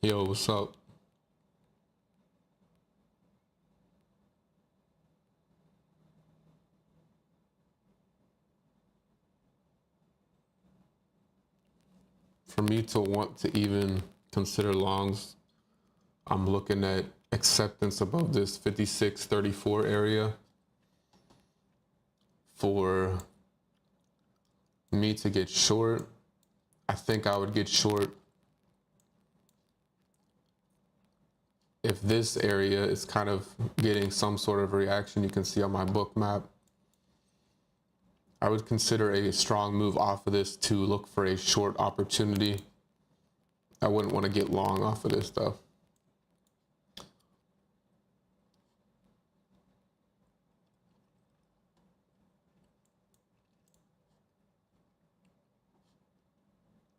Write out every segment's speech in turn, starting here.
Yo, what's up? For me to want to even consider longs, I'm looking at acceptance above this 56.34 area. For me to get short, I think I would get short if this area is kind of getting some sort of reaction. You can see on my book map. I would consider a strong move off of this to look for a short opportunity. I wouldn't want to get long off of this though.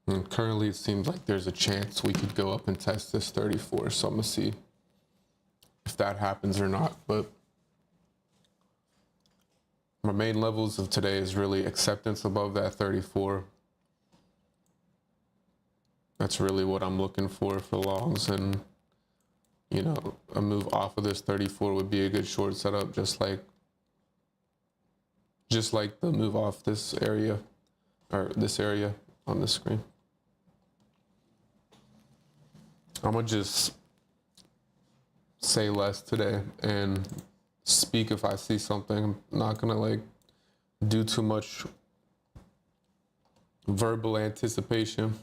And currently, it seems like there's a chance we could go up and test this 34. So I'm gonna see if that happens or not. But my main levels of today is really acceptance above that 34. That's really what I'm looking for longs, and a move off of this 34 would be a good short setup, just like the move off this area or this area on the screen. I'm gonna just say less today and speak if I see something. I'm not gonna do too much verbal anticipation.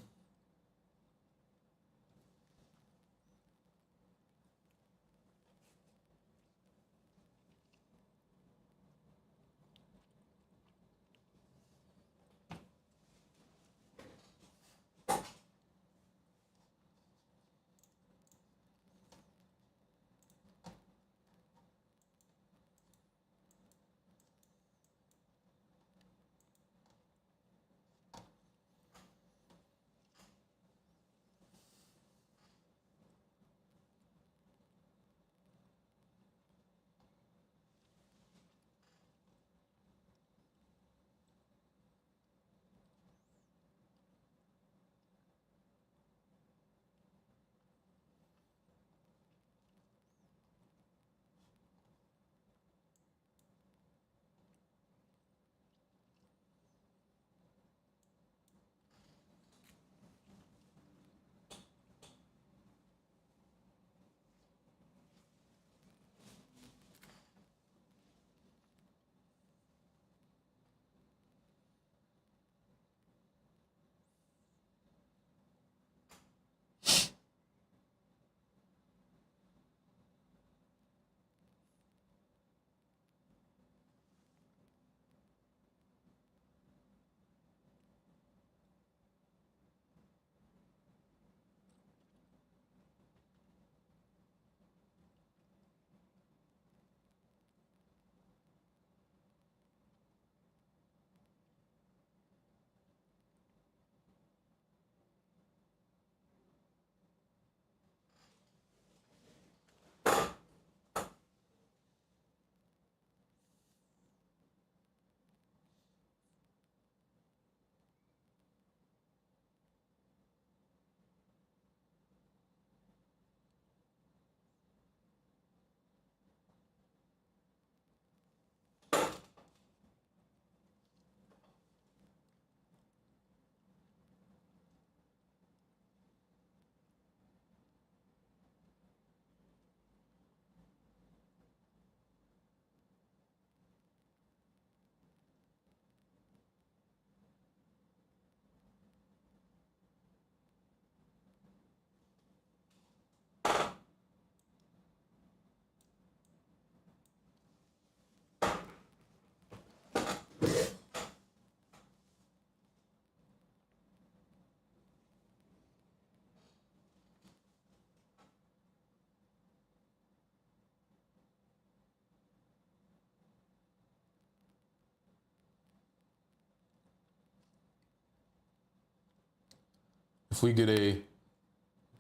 If we get a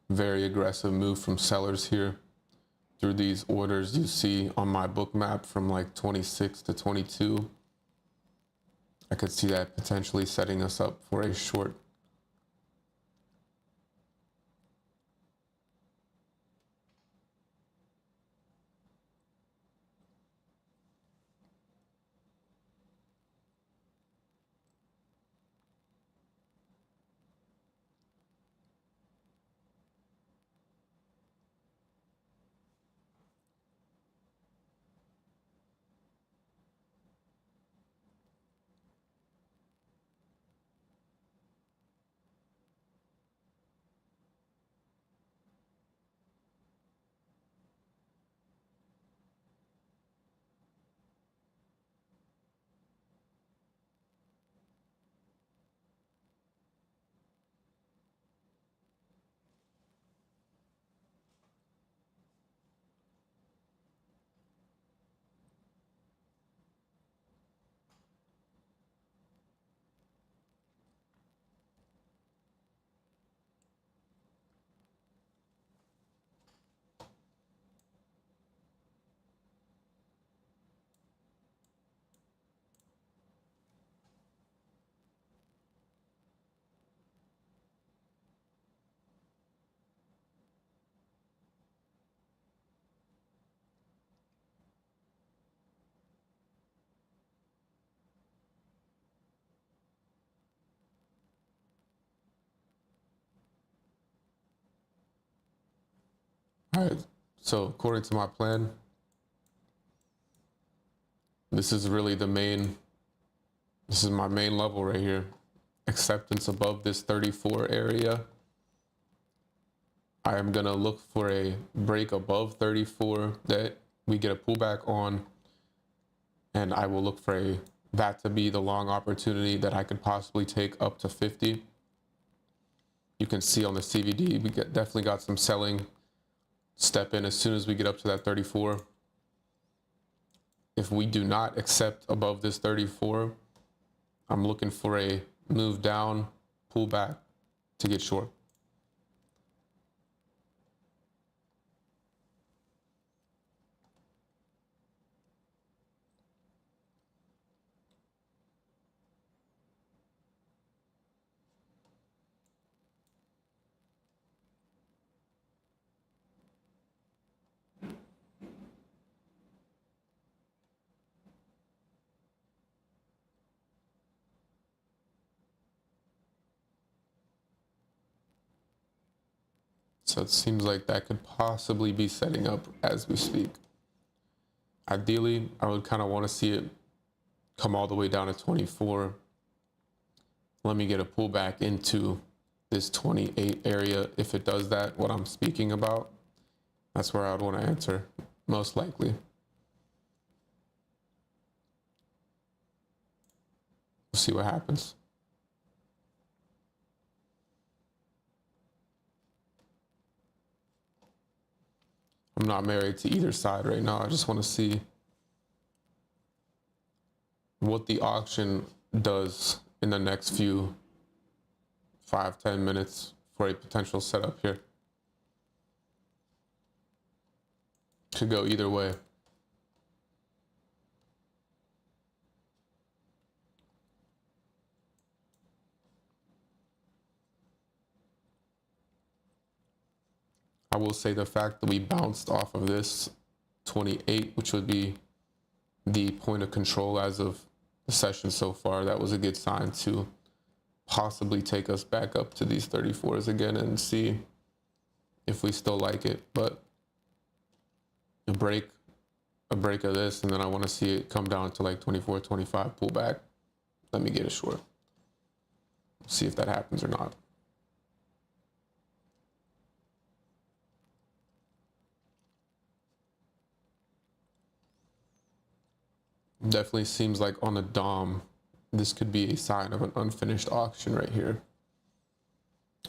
very aggressive move from sellers here through these orders you see on my book map from like 26 to 22, I could see that potentially setting us up for a short. All right, so according to my plan, this is really this is my main level right here. Acceptance above this 34 area. I am gonna look for a break above 34 that we get a pullback on, and I will look for that to be the long opportunity that I could possibly take up to 50. You can see on the CVD, we definitely got some selling. Step in as soon as we get up to that 34. If we do not accept above this 34, I'm looking for a move down, pull back to get short. So it seems like that could possibly be setting up as we speak. Ideally, I would kind of want to see it come all the way down to 24. Let me get a pullback into this 28 area. If it does that, what I'm speaking about, that's where I would want to enter, most likely. We'll see what happens. I'm not married to either side right now. I just want to see what the auction does in the next few 5-10 minutes for a potential setup here. Could go either way. I will say the fact that we bounced off of this 28, which would be the point of control as of the session so far, that was a good sign to possibly take us back up to these 34s again and see if we still like it. But a break of this, and then I want to see it come down to like 24, 25, pull back. Let me get it short. See if that happens or not. Definitely seems like on a DOM, this could be a sign of an unfinished auction right here.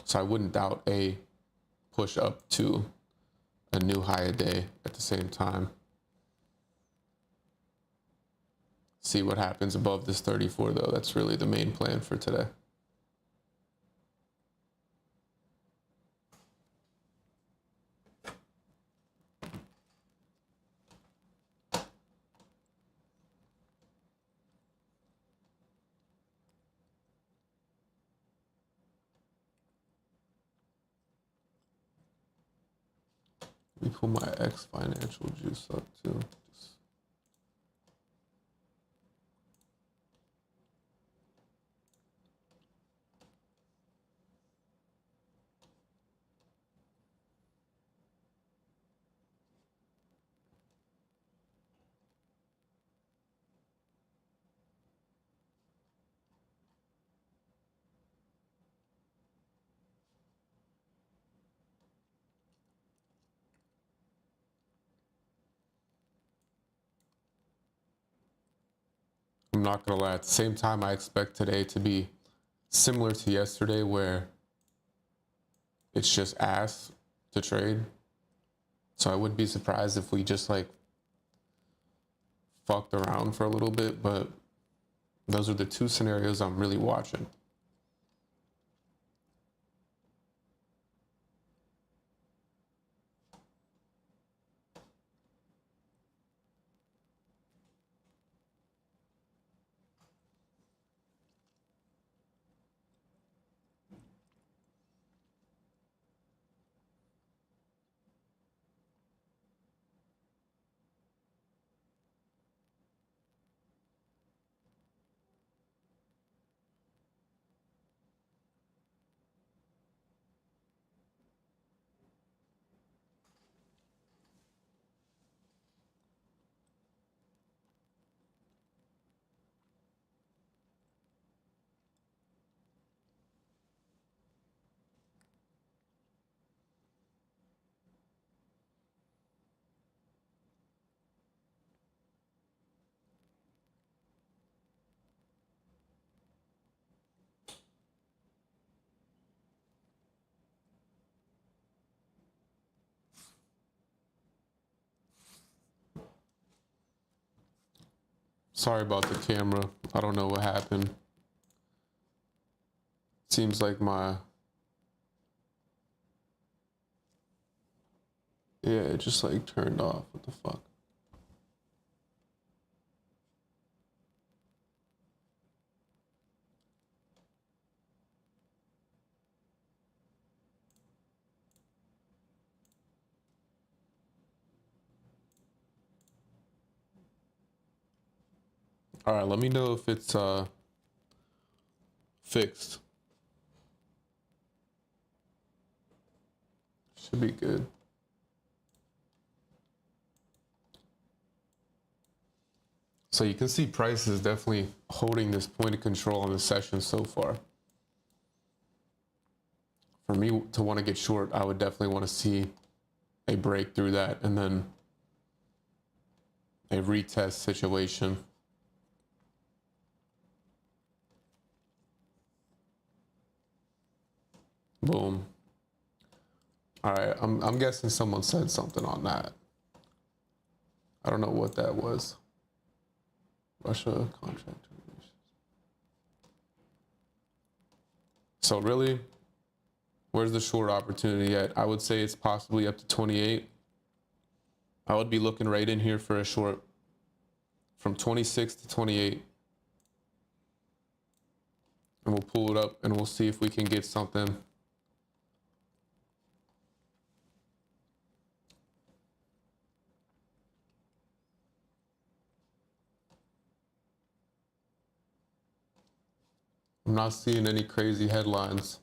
So I wouldn't doubt a push up to a new high a day at the same time. See what happens above this 34 though. That's really the main plan for today. Let me pull my X financial juice up too. I'm not gonna lie, at the same time, I expect today to be similar to yesterday where it's just ass to trade. So I wouldn't be surprised if we just like fucked around for a little bit, but those are the two scenarios I'm really watching. Sorry about the camera. I don't know what happened. Seems like it just like turned off. What the fuck? All right, let me know if it's fixed. Should be good. So you can see price is definitely holding this point of control on the session so far. For me to want to get short, I would definitely want to see a break through that and then a retest situation. Boom. All right, I'm guessing someone said something on that. I don't know what that was. Russia contract terminations. So really, where's the short opportunity at? I would say it's possibly up to 28. I would be looking right in here for a short from 26 to 28. And we'll pull it up and we'll see if we can get something. I'm not seeing any crazy headlines.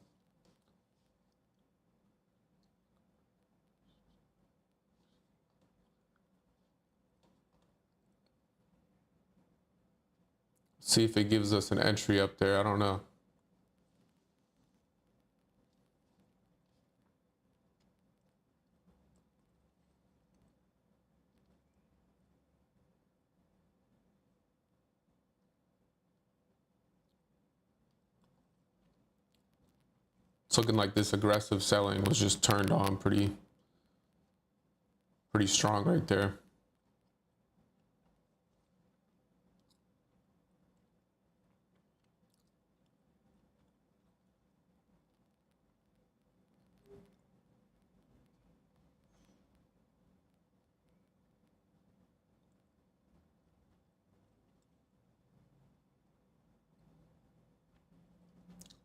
See if it gives us an entry up there. I don't know. It's looking like this aggressive selling was just turned on pretty strong right there.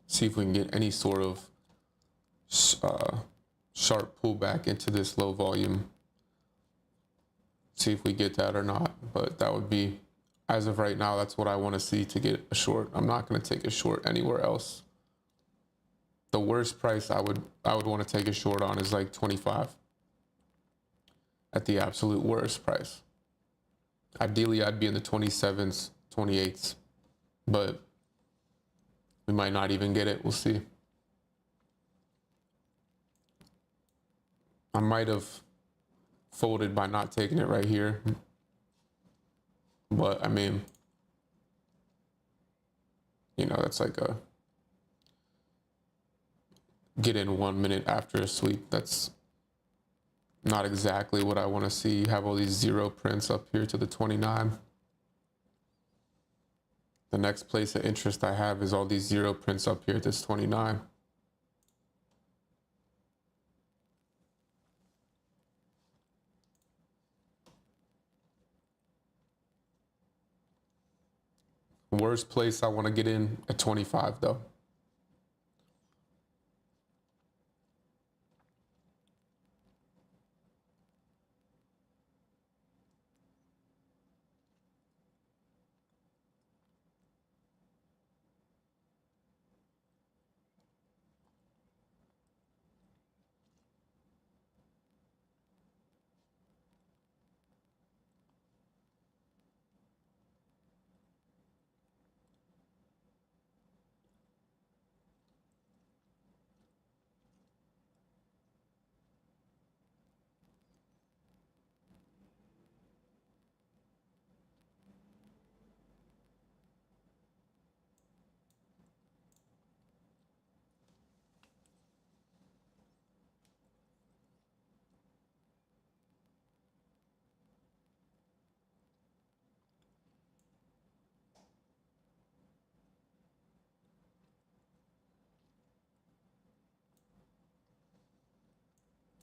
See if we can get any sort of sharp pullback into this low volume. See if we get that or not, but that would be, as of right now, that's what I want to see to get a short. I'm not going to take a short anywhere else. The worst price I would want to take a short on is like 25 at the absolute worst price. Ideally, I'd be in the 27s, 28s, but we might not even get it. We'll see. I might have folded by not taking it right here. But I mean, you know, that's like a get in 1 minute after a sweep. That's not exactly what I want to see. You have all these zero prints up here to the 29. The next place of interest I have is all these zero prints up here at this 29. Worst place I want to get in at 25 though.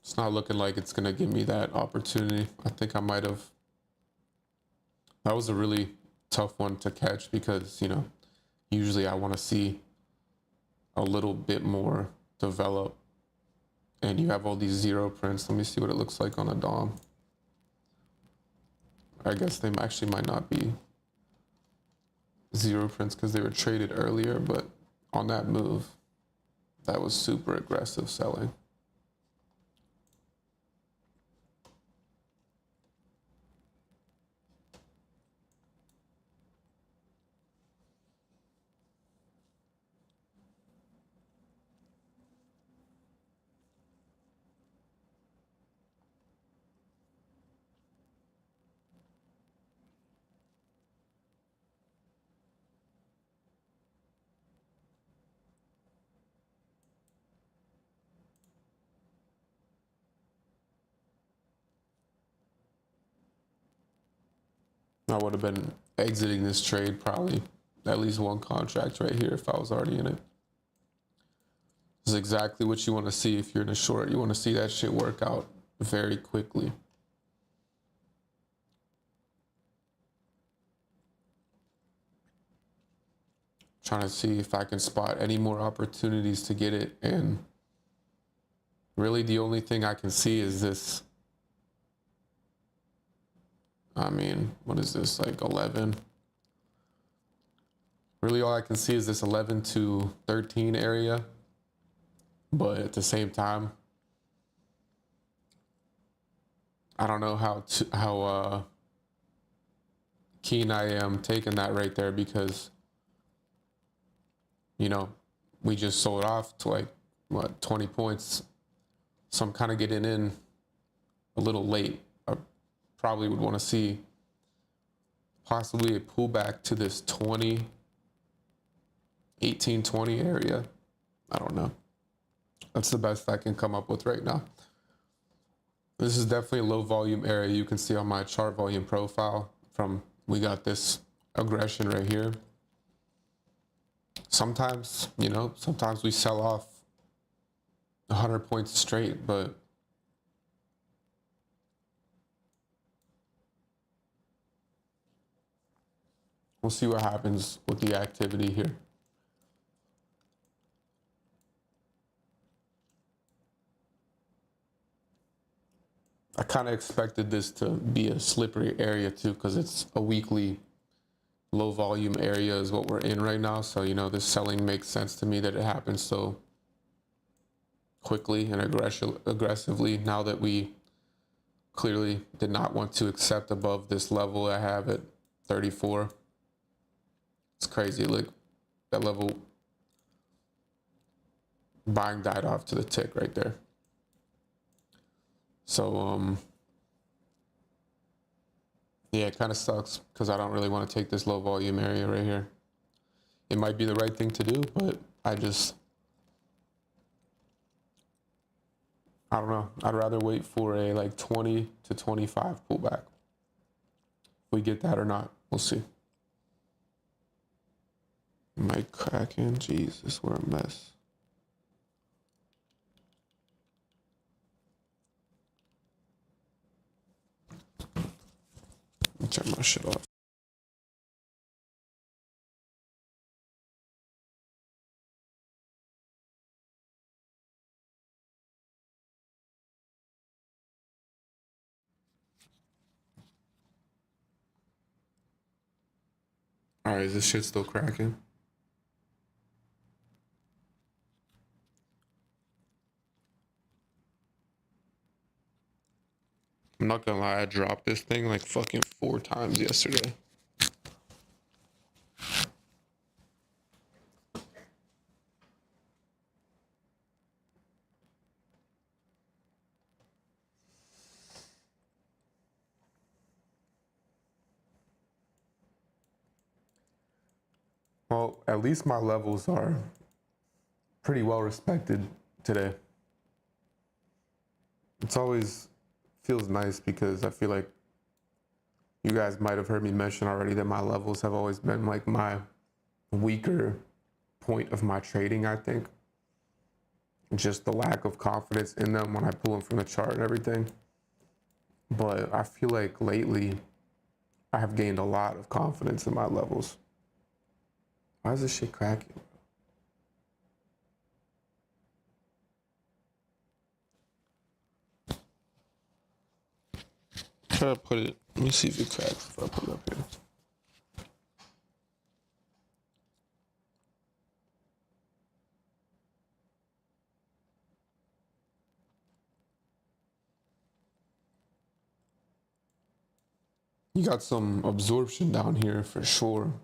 It's not looking like it's gonna give me that opportunity. I think I might have. That was a really tough one to catch because, you know, usually I want to see a little bit more develop. And you have all these zero prints. Let me see what it looks like on a DOM. I guess they actually might not be zero prints because they were traded earlier, but on that move, that was super aggressive selling. I would have been exiting this trade probably at least one contract right here if I was already in it. This is exactly what you want to see if you're in a short. You want to see that shit work out very quickly. Trying to see if I can spot any more opportunities to get it. And really the only thing I can see is this. I mean, what is this, like 11? Really all I can see is this 11 to 13 area. But at the same time, I don't know how keen I am taking that right there because, you know, we just sold off to like, what, 20 points. So I'm kind of getting in a little late. I probably would want to see possibly a pullback to this 20, 18, 20 area. I don't know. That's the best I can come up with right now. This is definitely a low volume area. You can see on my chart volume profile from, we got this aggression right here. Sometimes, you know, sometimes we sell off 100 points straight, but we'll see what happens with the activity here. I kind of expected this to be a slippery area too, because it's a weekly low volume area is what we're in right now. So, you know, this selling makes sense to me that it happens so quickly and aggressively now that we clearly did not want to accept above this level I have at 34. It's crazy. Look, that level buying died off to the tick right there. So, yeah, it kind of sucks because I don't really want to take this low volume area right here. It might be the right thing to do, but I don't know. I'd rather wait for a like 20 to 25 pullback. If we get that or not, we'll see. Might crack in. Jesus, we're a mess. Turn my shit off. All right, is this shit still cracking? I'm not gonna lie, I dropped this thing like fucking 4 times yesterday. Well, at least my levels are pretty well respected today. It's always feels nice because I feel like you guys might have heard me mention already that my levels have always been like my weaker point of my trading, I think. just the lack of confidence in them when I pull them from the chart and everything. But I feel like lately I have gained a lot of confidence in my levels. Why is this shit cracking? Try to put it, let me see if it cracks if I put it up here. You got some absorption down here for sure.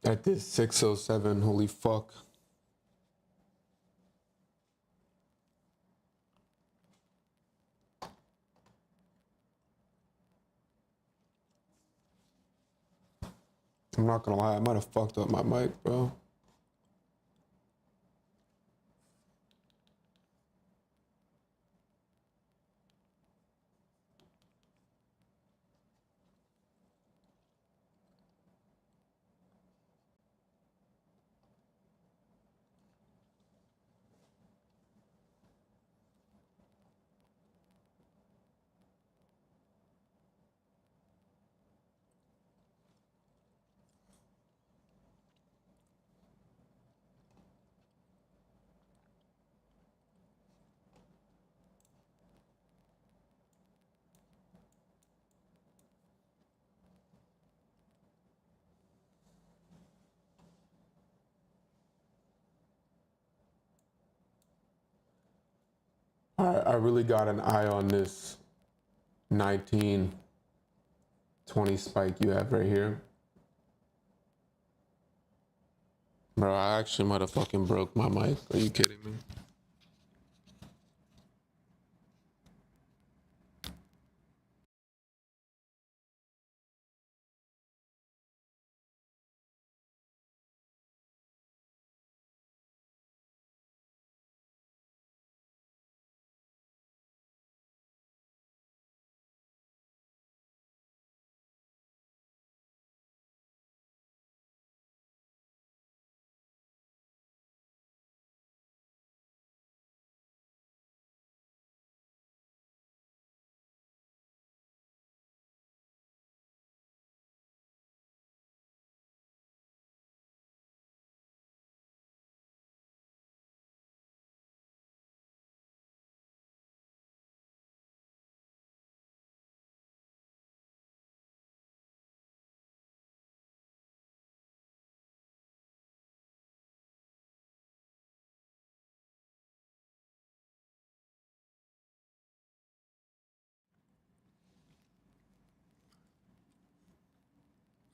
At this 607, holy fuck. I'm not gonna lie, I might have fucked up my mic, bro. I really got an eye on this 1920 spike you have right here. Bro, I actually might have fucking broke my mic. Are you kidding me?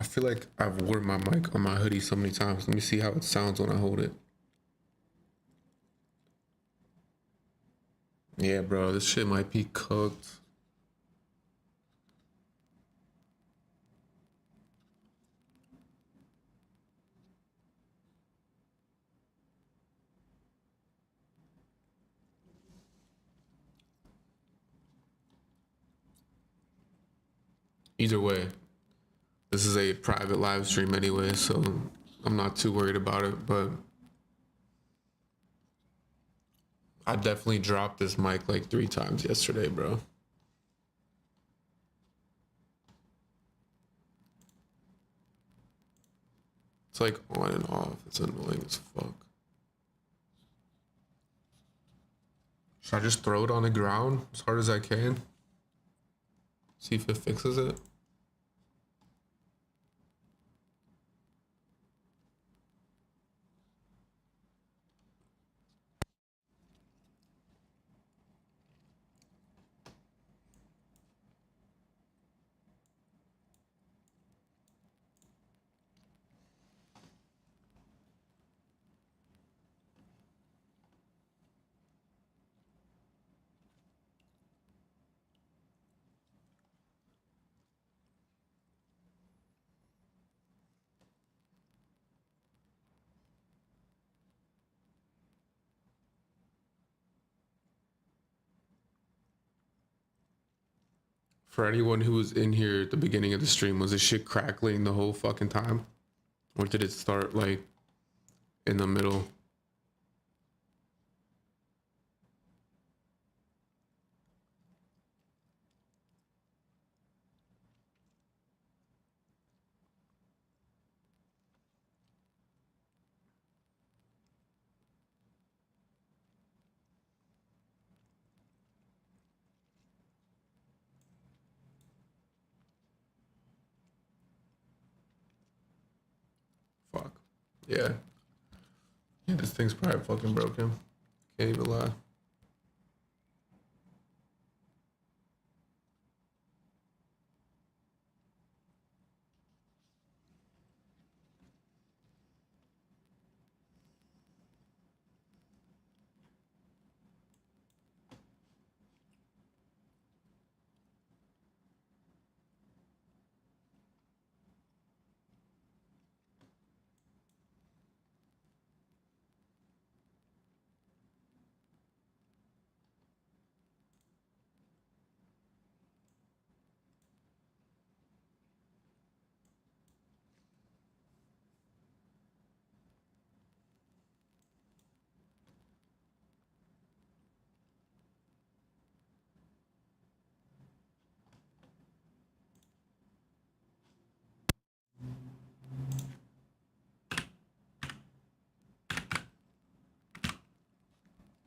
I feel like I've worn my mic on my hoodie so many times. Let me see how it sounds when I hold it. Yeah, bro, this shit might be cooked. Either way, this is a private live stream anyway, so I'm not too worried about it, but I definitely dropped this mic like 3 times yesterday, bro. It's like on and off. It's annoying as fuck. Should I just throw it on the ground as hard as I can? See if it fixes it? For anyone who was in here at the beginning of the stream, was this shit crackling the whole fucking time? Or did it start like in the middle? Yeah. Yeah, this thing's probably fucking broken. Can't even lie.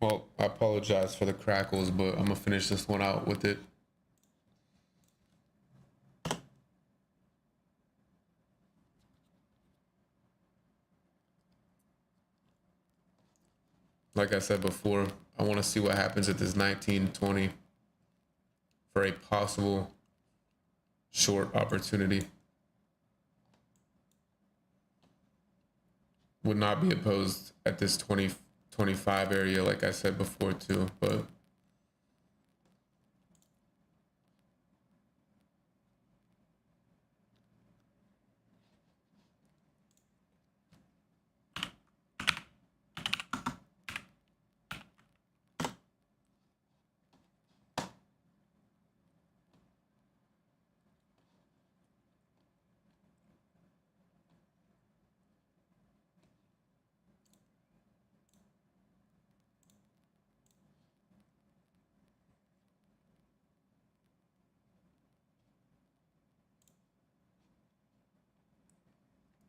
Well, I apologize for the crackles, but I'm gonna finish this one out with it. Like I said before, I want to see what happens at this 1920 for a possible short opportunity. Would not be opposed at this 2025 area, like I said before too, but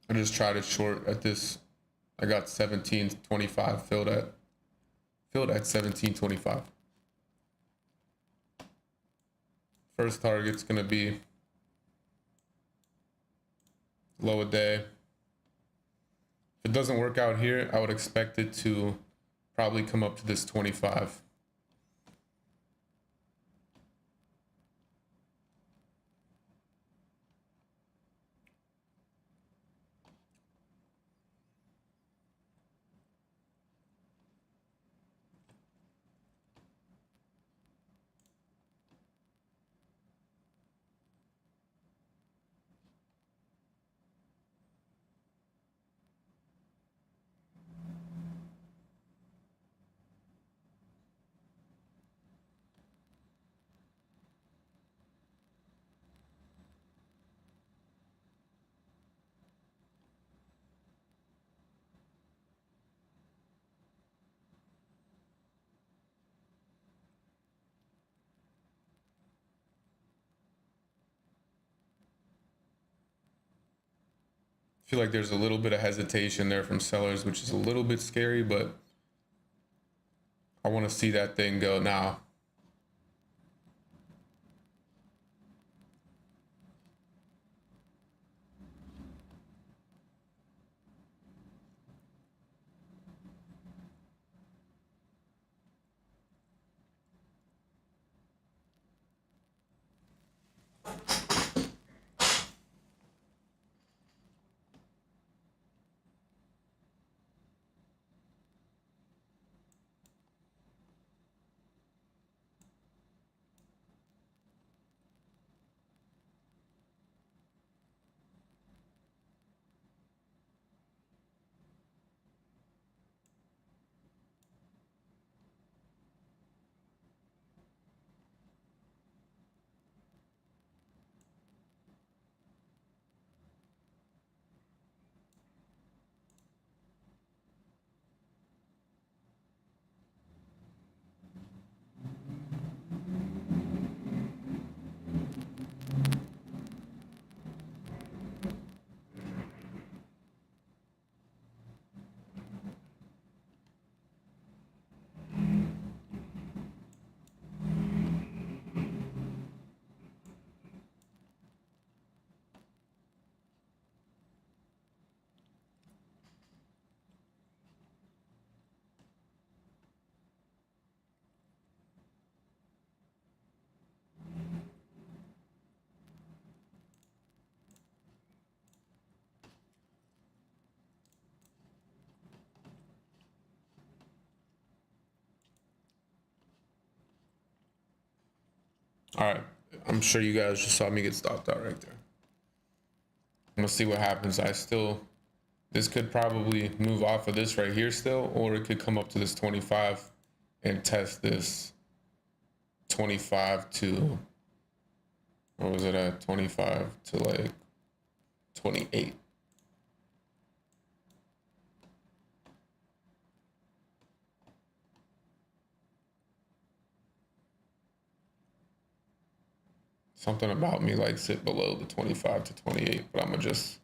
I just tried it short at this. I got 1725 filled at 1725. First target's gonna be low a day. If it doesn't work out here, I would expect it to probably come up to this 25. I feel like there's a little bit of hesitation there from sellers, which is a little bit scary, but I want to see that thing go now. All right, I'm sure you guys just saw me get stopped out right there. I'm gonna see what happens. This could probably move off of this right here still, or it could come up to this 25 and test this 25 to, what was it at, 25 to like 28. Something about me likes it below the 25 to 28, but I'm gonna just,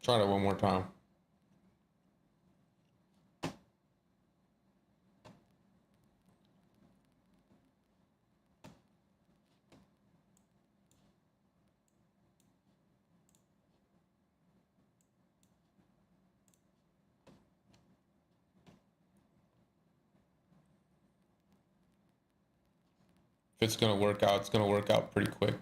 try that one more time. If it's gonna work out, it's gonna work out pretty quick.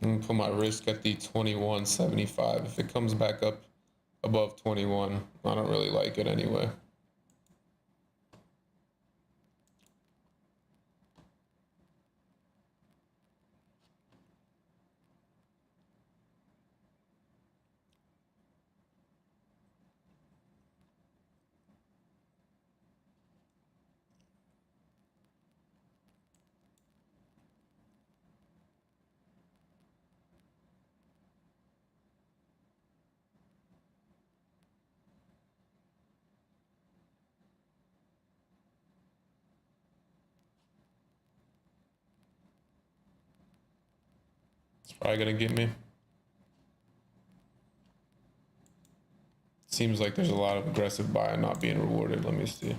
I'm gonna put my risk at the 21.75. If it comes back up above 21, I don't really like it anyway. It's probably gonna get me. Seems like there's a lot of aggressive buy not being rewarded. Let me see.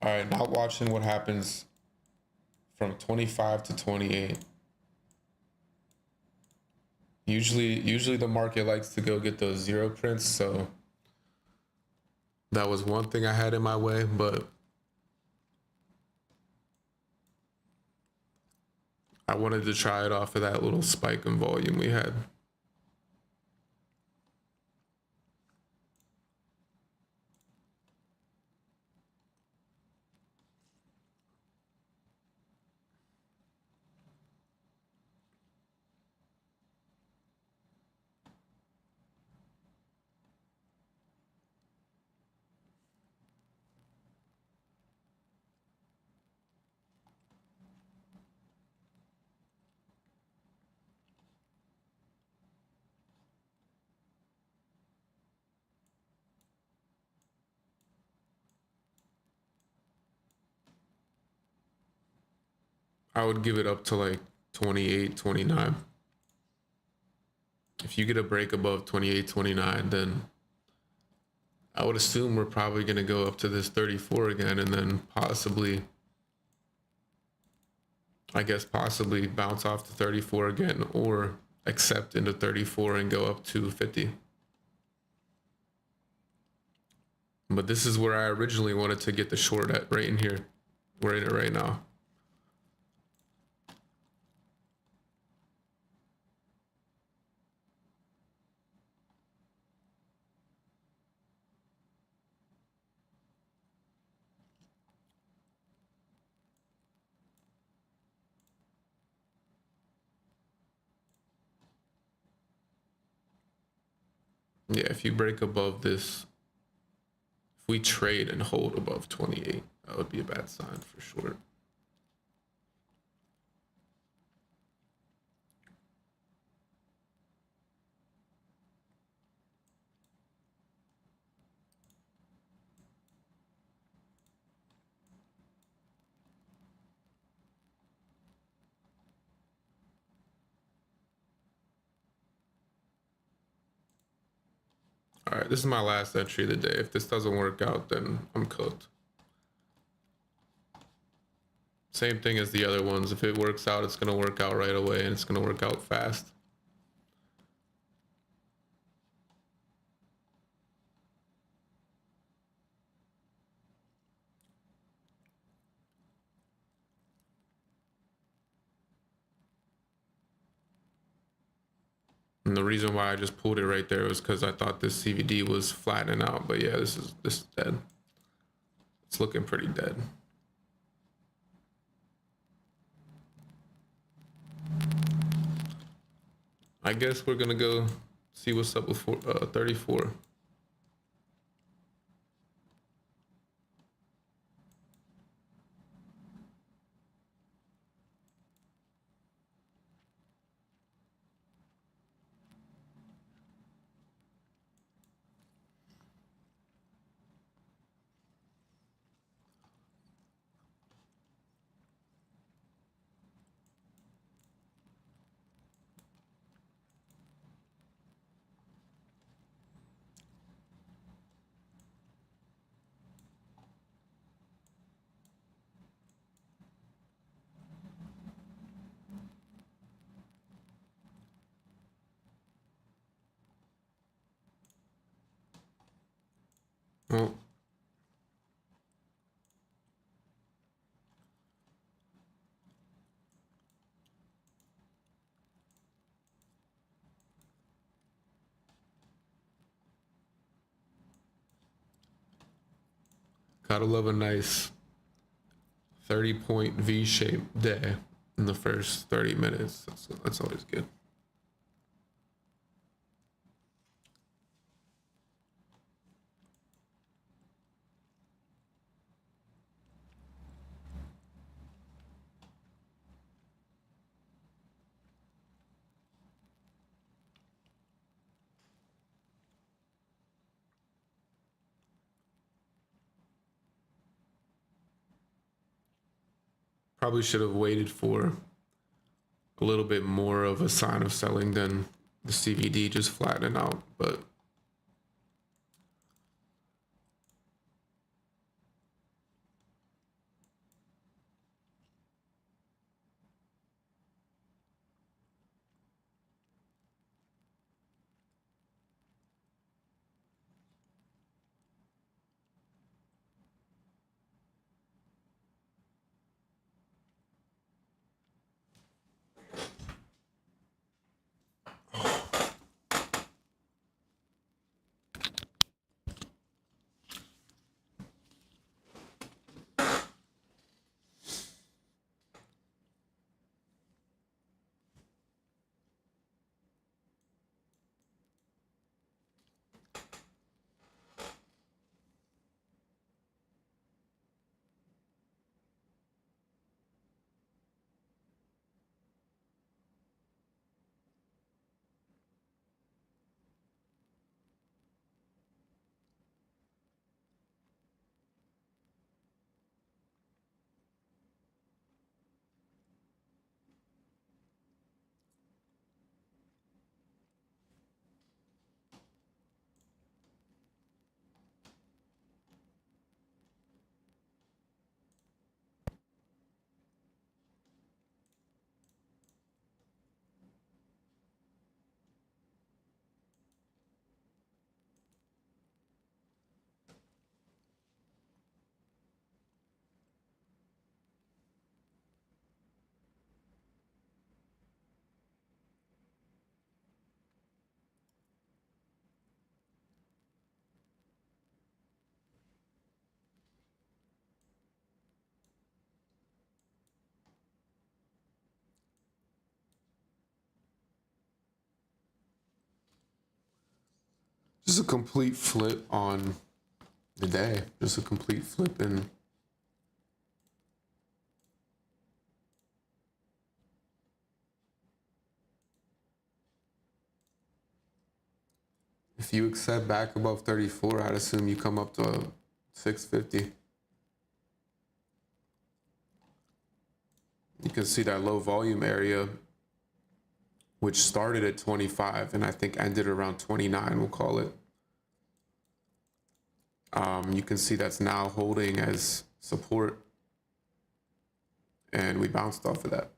All right, now watching what happens from 25 to 28. Usually the market likes to go get those zero prints, so that was one thing I had in my way, but I wanted to try it off of that little spike in volume we had. I would give it up to like 28, 29. If you get a break above 28, 29, then I would assume we're probably going to go up to this 34 again and then possibly bounce off to 34 again or accept into 34 and go up to 50. But this is where I originally wanted to get the short at, right in here. We're in it right now. Yeah, if you break above this, if we trade and hold above 28, that would be a bad sign for sure. All right, this is my last entry of the day. If this doesn't work out, then I'm cooked. Same thing as the other ones. If it works out, it's going to work out right away and it's going to work out fast. And the reason why I just pulled it right there was because I thought this CVD was flattening out. But yeah, this is dead. It's looking pretty dead. I guess we're gonna go see what's up with 34. Well, gotta love a nice 30-point V-shaped day in the first 30 minutes. That's always good. Probably should have waited for a little bit more of a sign of selling than the CVD just flattening out, but just a complete flip on the day. Just a complete flip in. If you accept back above 34, I'd assume you come up to 650. You can see that low volume area, which started at 25 and I think ended around 29, we'll call it. You can see that's now holding as support, and we bounced off of that.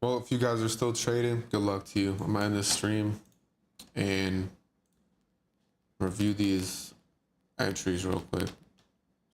Well, if you guys are still trading, good luck to you. I'm gonna end this stream and review these entries real quick.